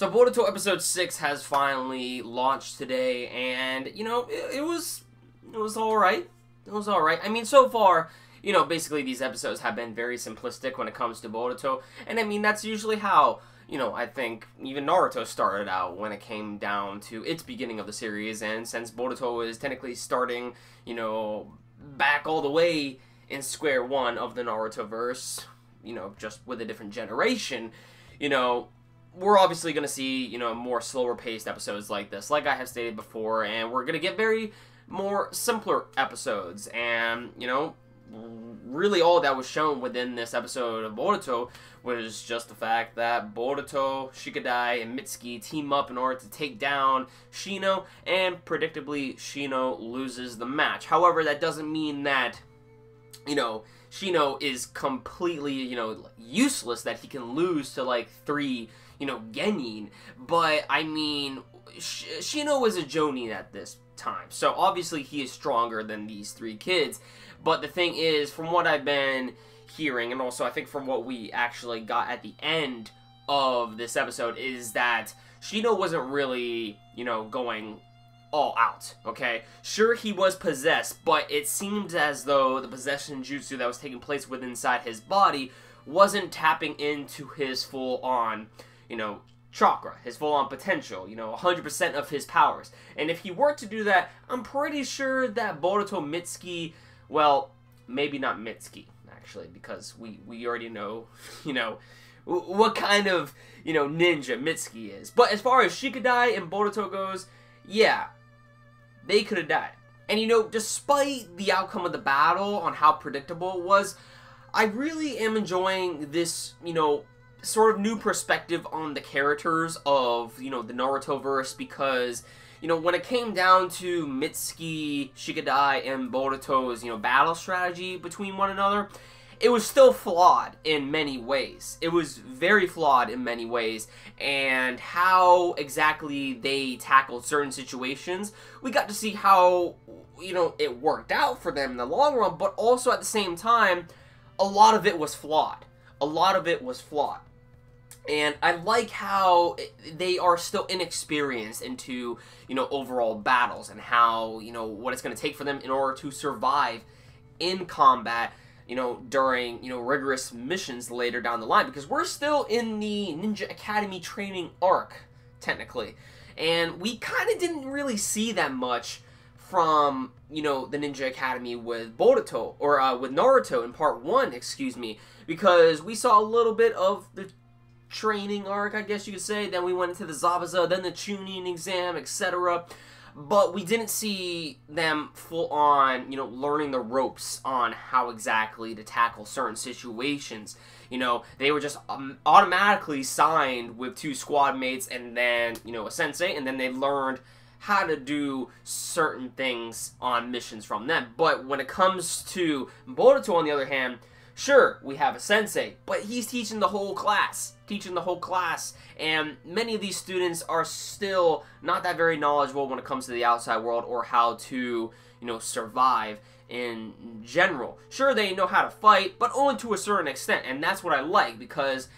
So Boruto episode 6 has finally launched today, and, you know, it was alright. It was alright. I mean, so far, you know, basically these episodes have been very simplistic when it comes to Boruto, and I mean, that's usually how, you know, I think even Naruto started out when it came down to its beginning of the series, and since Boruto is technically starting, you know, back all the way in square one of the Naruto-verse, you know, just with a different generation, you know, we're obviously going to see, you know, more slower-paced episodes like this, like I have stated before, and we're going to get more simpler episodes, and, you know, really all that was shown within this episode of Boruto was just the fact that Boruto, Shikadai, and Mitsuki team up in order to take down Shino, and predictably, Shino loses the match. However, that doesn't mean that, you know, Shino is completely, you know, useless, that he can lose to, like, 3, you know, Genin, but, I mean, Shino is a Jonin at this time, so obviously he is stronger than these 3 kids, but the thing is, from what I've been hearing, and also I think from what we actually got at the end of this episode, is that Shino wasn't really, you know, going all out, okay? Sure, he was possessed, but it seemed as though the possession jutsu that was taking place within inside his body wasn't tapping into his full-on, you know, chakra, his full-on potential, you know, 100% of his powers. And if he were to do that, I'm pretty sure that Boruto Mitsuki, well, maybe not Mitsuki, actually, because we already know, you know, what kind of, you know, ninja Mitsuki is. But as far as Shikadai and Boruto goes, yeah, they could have died. And, you know, despite the outcome of the battle on how predictable it was, I really am enjoying this, you know, sort of new perspective on the characters of, you know, the Naruto-verse, because, you know, when it came down to Mitsuki, Shikadai, and Boruto's, you know, battle strategy between one another, it was still flawed in many ways. It was very flawed in many ways, and how exactly they tackled certain situations, we got to see how, you know, it worked out for them in the long run, but also at the same time, a lot of it was flawed. A lot of it was flawed. And I like how they are still inexperienced into, you know, overall battles, and how, you know, what it's going to take for them in order to survive in combat, you know, during, you know, rigorous missions later down the line, because we're still in the Ninja Academy training arc, technically. And we kind of didn't really see that much from, you know, the Ninja Academy with Boruto, or with Naruto in part 1, excuse me, because we saw a little bit of the training arc, I guess you could say, then we went into the Zabuza, then the Chunin exam, etc., but we didn't see them full on, you know, learning the ropes on how exactly to tackle certain situations. You know, they were just automatically signed with 2 squad mates and then, you know, a sensei, and then they learned how to do certain things on missions from them. But when it comes to Boruto, on the other hand, sure, we have a sensei, but he's teaching the whole class. And many of these students are still not that very knowledgeable when it comes to the outside world, or how to, you know, survive in general. Sure, they know how to fight, but only to a certain extent, and that's what I like, because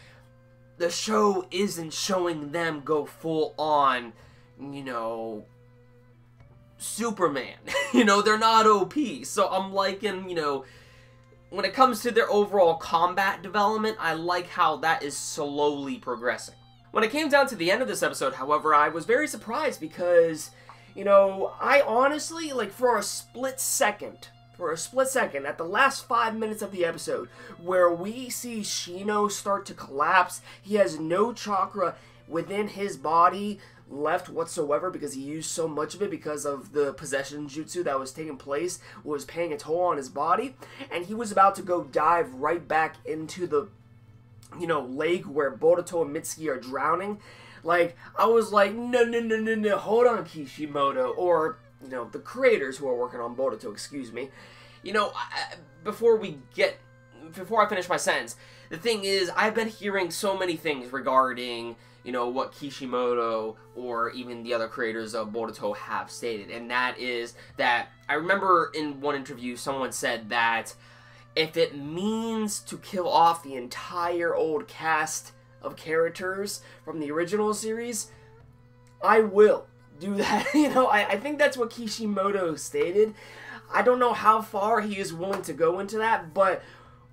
the show isn't showing them go full on, you know, Superman. You know, they're not OP, so I'm liking, you know, when it comes to their overall combat development, I like how that is slowly progressing. When it came down to the end of this episode, however, I was very surprised because, you know, I honestly, like, for a split second, at the last 5 minutes of the episode, where we see Shino start to collapse, he has no chakra within his body left whatsoever, because he used so much of it because of the possession jutsu that was taking place, was paying a toll on his body, and he was about to go dive right back into the, you know, lake where Boruto and Mitsuki are drowning. Like, I was like, no, hold on, Kishimoto, or, you know, the creators who are working on Boruto, excuse me. You know, before I finish my sentence, the thing is, I've been hearing so many things regarding, you know, what Kishimoto or even the other creators of Boruto have stated, and that is that, I remember in one interview someone said that if it means to kill off the entire old cast of characters from the original series, I will do that. You know, I think that's what Kishimoto stated. I don't know how far he is willing to go into that, but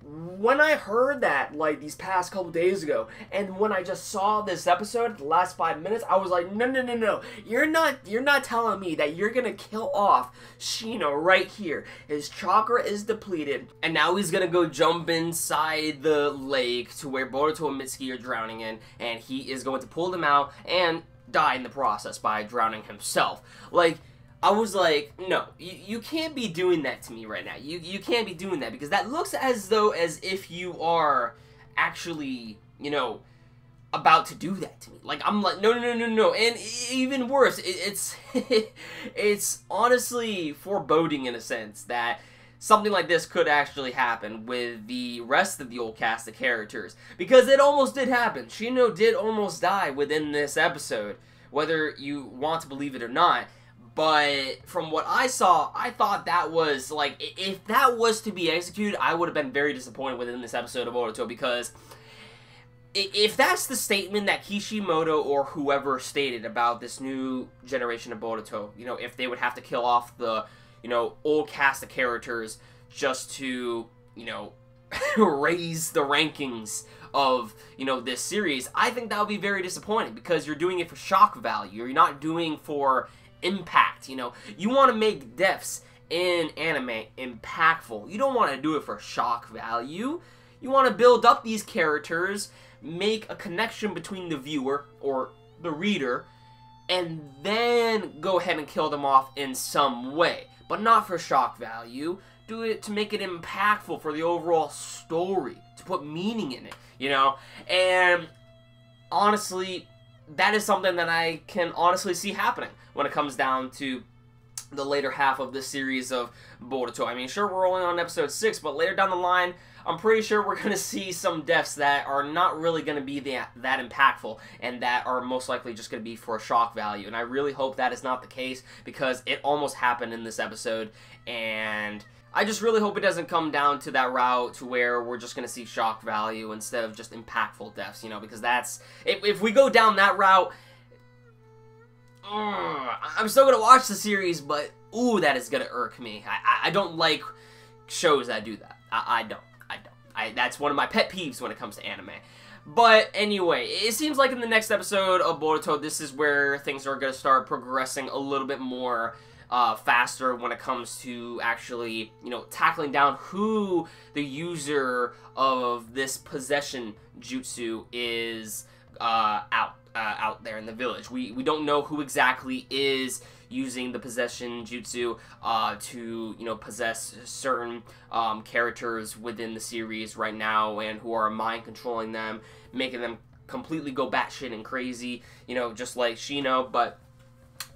when I heard that, like, these past couple days ago, and when I just saw this episode, the last 5 minutes, I was like, no, you're not telling me that you're gonna kill off Shino right here. His chakra is depleted, and now he's gonna go jump inside the lake to where Boruto and Mitsuki are drowning in, and he is going to pull them out and die in the process by drowning himself. Like, I was like, no, you can't be doing that to me right now. You can't be doing that, because that looks as if you are actually, you know, about to do that to me. Like, I'm like, no. And even worse, it's it's honestly foreboding in a sense that something like this could actually happen with the rest of the old cast of characters, because it almost did happen. Shino did almost die within this episode, whether you want to believe it or not. But from what I saw, I thought that was, like, if that was to be executed, I would have been very disappointed within this episode of Boruto, because if that's the statement that Kishimoto or whoever stated about this new generation of Boruto, you know, if they would have to kill off the, you know, old cast of characters just to, you know, raise the rankings of, you know, this series, I think that would be very disappointing, because you're doing it for shock value. You're not doing for impact. You know, you want to make deaths in anime impactful. You don't want to do it for shock value. You want to build up these characters, make a connection between the viewer or the reader, and then go ahead and kill them off in some way, but not for shock value. Do it to make it impactful for the overall story, to put meaning in it, you know. And honestly, that is something that I can honestly see happening when it comes down to the later half of this series of Boruto. I mean, sure, we're only on episode 6, but later down the line, I'm pretty sure we're going to see some deaths that are not really going to be that impactful, and that are most likely just going to be for shock value. And I really hope that is not the case, because it almost happened in this episode, and I just really hope it doesn't come down to that route to where we're just going to see shock value instead of just impactful deaths, you know, because that's, if we go down that route, I'm still going to watch the series, but, ooh, that is going to irk me. I don't like shows that do that. I don't. That's one of my pet peeves when it comes to anime. But anyway, it seems like in the next episode of Boruto, this is where things are going to start progressing a little bit more faster when it comes to actually, you know, tackling down who the user of this possession jutsu is out there in the village. We don't know who exactly is using the possession jutsu to, you know, possess certain characters within the series right now, and who are mind controlling them, making them completely go batshit and crazy, you know, just like Shino. But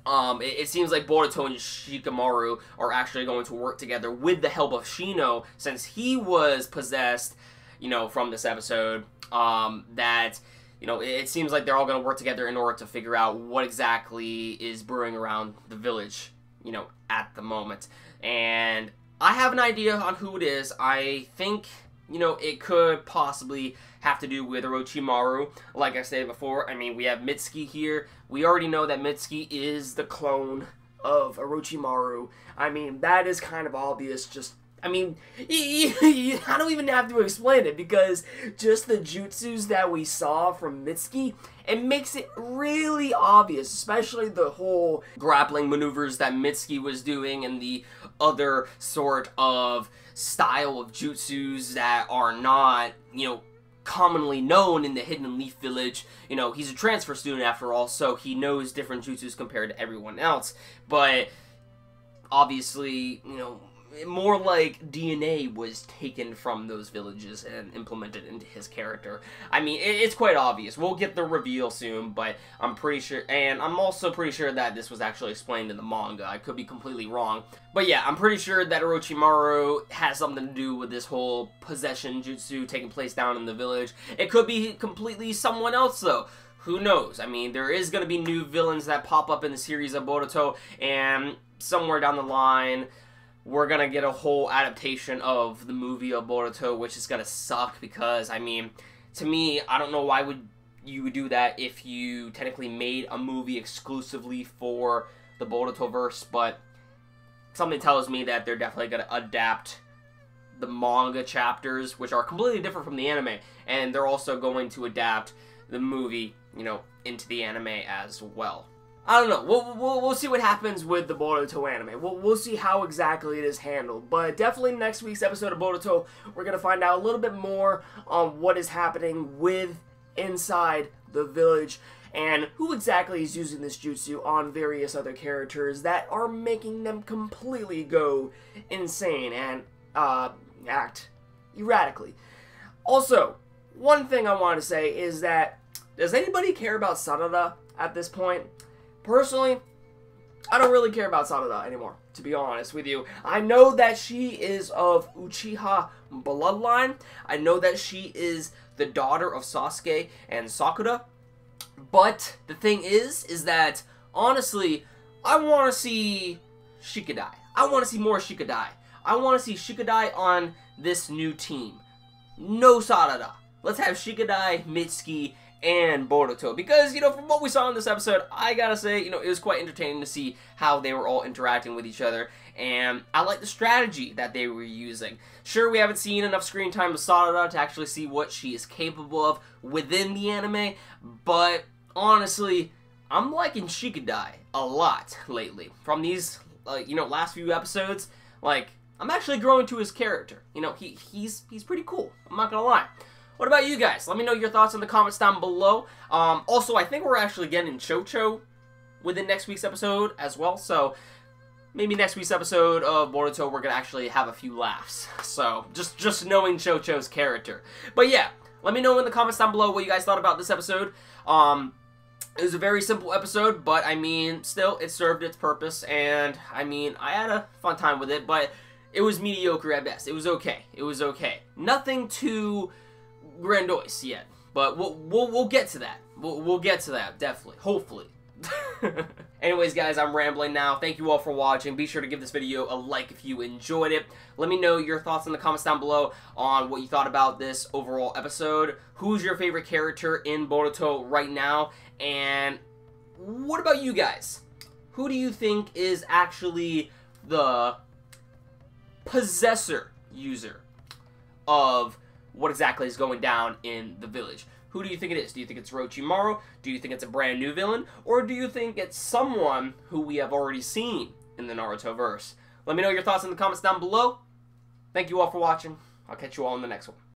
it seems like Boruto and Shikamaru are actually going to work together with the help of Shino, since he was possessed, you know, from this episode. That, you know, it seems like they're all going to work together in order to figure out what exactly is brewing around the village, you know, at the moment. And I have an idea on who it is. I think, you know, it could possibly have to do with Orochimaru. Like I said before, I mean, we have Mitsuki here. We already know that Mitsuki is the clone of Orochimaru. I mean, that is kind of obvious. Just, I mean, I don't even have to explain it, because just the jutsus that we saw from Mitsuki, it makes it really obvious, especially the whole grappling maneuvers that Mitsuki was doing, and the other sort of style of jutsus that are not, you know, commonly known in the Hidden Leaf Village. You know, he's a transfer student after all, so he knows different jutsus compared to everyone else. But obviously, you know, more like DNA was taken from those villages and implemented into his character. I mean, it's quite obvious. We'll get the reveal soon, but I'm pretty sure, and I'm also pretty sure that this was actually explained in the manga. I could be completely wrong. But yeah, I'm pretty sure that Orochimaru has something to do with this whole possession jutsu taking place down in the village. It could be completely someone else, though. Who knows? I mean, there is going to be new villains that pop up in the series of Boruto, and somewhere down the line, we're going to get a whole adaptation of the movie of Boruto, which is going to suck, because, I mean, to me, I don't know why would you would do that if you technically made a movie exclusively for the Borutoverse, but something tells me that they're definitely going to adapt the manga chapters, which are completely different from the anime, and they're also going to adapt the movie, you know, into the anime as well. I don't know. We'll see what happens with the Boruto anime. We'll see how exactly it is handled. But definitely next week's episode of Boruto, we're going to find out a little bit more on what is happening with inside the village and who exactly is using this jutsu on various other characters that are making them completely go insane and act erratically. Also, one thing I want to say is that, does anybody care about Sanada at this point? Personally, I don't really care about Sanada anymore, to be honest with you. I know that she is of Uchiha bloodline. I know that she is the daughter of Sasuke and Sakura. But the thing is that, honestly, I want to see Shikadai. I want to see more Shikadai. I want to see Shikadai on this new team. No Sarada. Let's have Shikadai, Mitsuki, and Boruto. Because, you know, from what we saw in this episode, I gotta say, you know, it was quite entertaining to see how they were all interacting with each other. And I like the strategy that they were using. Sure, we haven't seen enough screen time with Sarada to actually see what she is capable of within the anime. But, honestly, I'm liking Shikadai a lot lately. From these, you know, last few episodes, like, I'm actually growing to his character. You know, he's pretty cool. I'm not gonna lie. What about you guys? Let me know your thoughts in the comments down below. Also, I think we're actually getting Chocho within next week's episode as well. So, maybe next week's episode of Boruto, we're going to actually have a few laughs. So, just knowing Chocho's character. But yeah, let me know in the comments down below what you guys thought about this episode. It was a very simple episode, but, I mean, still, it served its purpose. And, I mean, I had a fun time with it, but it was mediocre at best. It was okay. It was okay. Nothing too grandiose yet, but we'll get to that. We'll get to that, definitely, hopefully. Anyways, guys, I'm rambling now. Thank you all for watching. Be sure to give this video a like if you enjoyed it. Let me know your thoughts in the comments down below on what you thought about this overall episode. Who's your favorite character in Boruto right now? And what about you guys? Who do you think is actually the possessor user of what exactly is going down in the village? Who do you think it is? Do you think it's Orochimaru? Do you think it's a brand new villain? Or do you think it's someone who we have already seen in the Naruto-verse? Let me know your thoughts in the comments down below. Thank you all for watching. I'll catch you all in the next one.